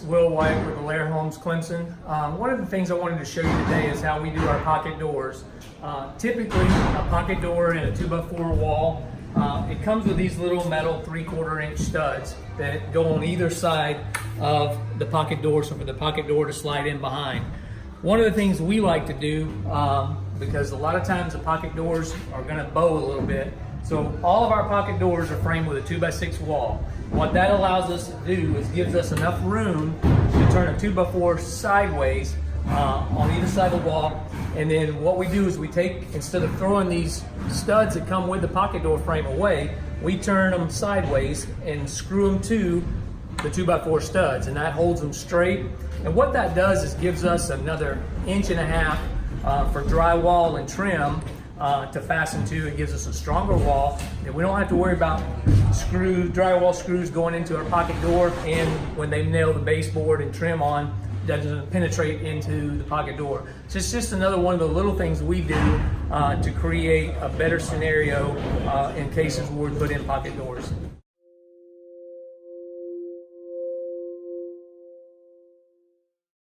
Will White with Alair Homes Clemson. One of the things I wanted to show you today is how we do our pocket doors. Typically, a pocket door in a 2x4 wall, it comes with these little metal 3/4 inch studs that go on either side of the pocket door, so for the pocket door to slide in behind. One of the things we like to do, because a lot of times the pocket doors are going to bow a little bit, so all of our pocket doors are framed with a 2x6 wall. What that allows us to do is gives us enough room to turn a 2x4 sideways on either side of the wall. And then what we do is we take, instead of throwing these studs that come with the pocket door frame away, we turn them sideways and screw them to the 2x4 studs, and that holds them straight. And what that does is gives us another 1.5 inch for drywall and trim to fasten to. It gives us a stronger wall that we don't have to worry about drywall screws going into our pocket door, and when they nail the baseboard and trim on, doesn't penetrate into the pocket door. So it's just another one of the little things we do to create a better scenario in cases where we put in pocket doors.